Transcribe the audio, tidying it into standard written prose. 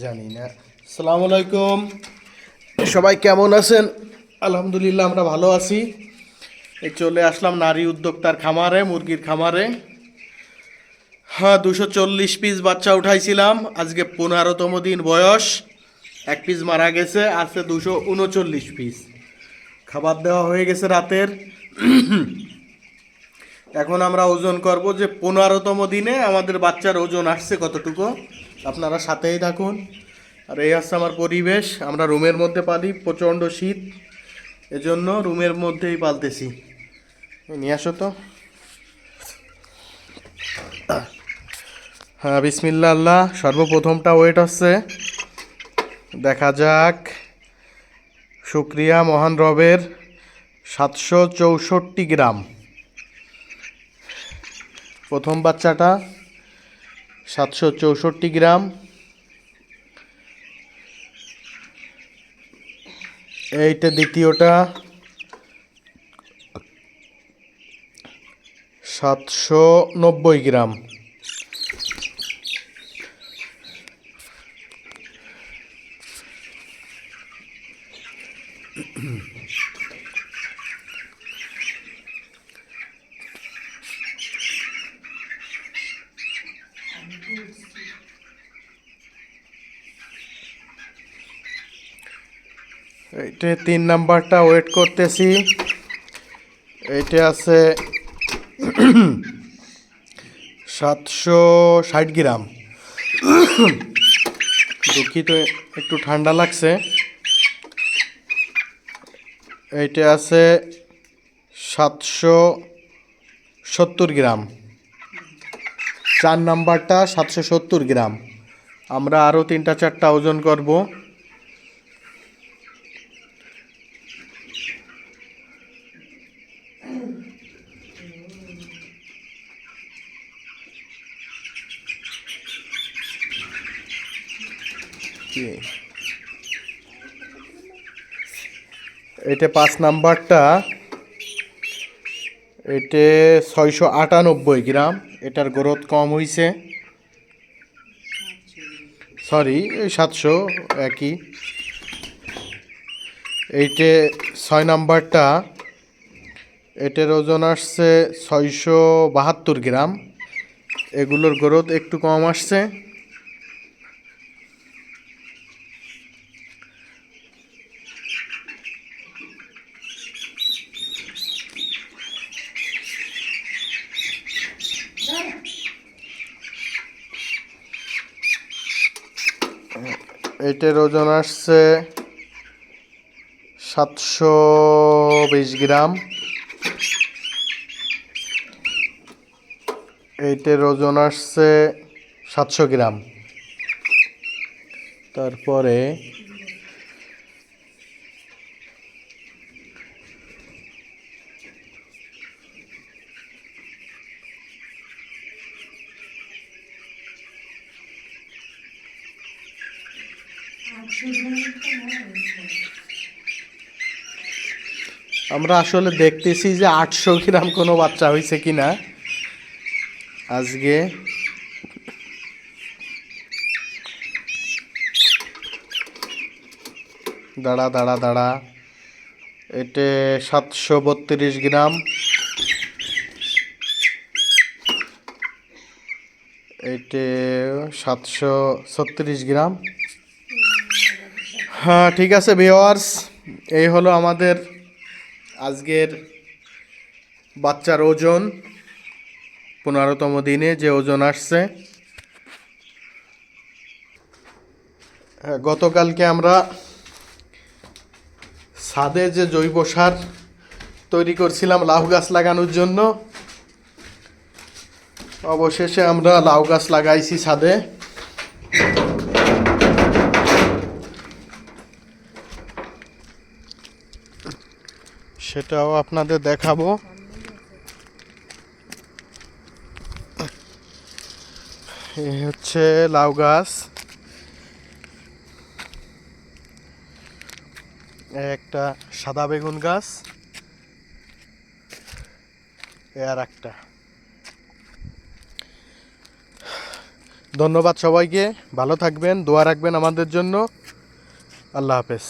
জানি না। আসসালামু আলাইকুম, সবাই কেমন আছেন? আলহামদুলিল্লাহ আমরা ভালো আছি। এই চলে আসলাম নারী উদ্যোক্তার খামারে, মুরগির খামারে। হ্যাঁ, 240 পিস বাচ্চা উঠাইছিলাম। আজকে 15তম দিন বয়স। এক পিস মারা গেছে, আছে 239 পিস। খাবার দেওয়া হয়ে গেছে রাতের। এখন আমরা ওজন করব যে 15তম দিনে আমাদের বাচ্চার ওজন আসছে কতটুকু। আপনারা সাথেই থাকুন। আর এই হচ্ছে আমার পরিবেশ। আমরা রুমের মধ্যে পালি, প্রচণ্ড শীত, এজন্য রুমের মধ্যেই পালতেছি। নিয়ে আসো তো। হ্যাঁ, বিসমিল্লা আল্লাহ। সর্বপ্রথমটা ওয়েট হচ্ছে, দেখা যাক। শুক্রিয়া মহান রবের, 764 গ্রাম। প্রথম বাচ্চাটা 764 গ্রাম। এইটা দ্বিতীয়টা 790 গ্রাম। এইটা 3 নাম্বারটা ওয়েট করতেছি। এইটা আছে 760 গ্রাম। দুঃখিত, একটু ঠান্ডা লাগছে। এইটা আছে 770 গ্রাম। 4 নাম্বারটা 770 গ্রাম। আমরা আরও 3-4টা ওজন করব। এটা 5 নাম্বারটা, এটা 698 গ্রাম। এটার গ্রোথ কম হয়েছে, সরি, 700 একই। এইটে 6 নাম্বারটা, এটার ওজন আসছে 672 গ্রাম। এগুলোর গ্রোথ একটু কম আসছে। এটার ওজন আসছে 720 গ্রাম। এইটার ওজন আসছে 700 গ্রাম। তারপরে আমরা আসলে দেখতেছি যে 800 গ্রাম কোনো বাচ্চা হয়েছে কিনা আজকে। দাঁড়া দাঁড়া দাঁড়া, এটা 732 গ্রাম। এটা 736 গ্রাম। হ্যাঁ, ঠিক আছে ভিউয়ার্স, এই হলো আমাদের আজকের বাচ্চার ওজন। 15তম দিনে যে ওজন আসছে। গতকালকে আমরা ছাদে যে জৈব সার তৈরি করছিলাম লাউ গাছ লাগানোর জন্য, অবশেষে আমরা লাউ গাছ লাগাইছি ছাদে। সেটাও আপনাদের দেখাবো। এই হচ্ছে লাউ গাছ। একটা সাদা বেগুন গাছ, আর একটা ধন্যবাদ সবাইকে, ভালো থাকবেন, দোয়া রাখবেন আমাদের জন্য। আল্লাহ হাফেজ।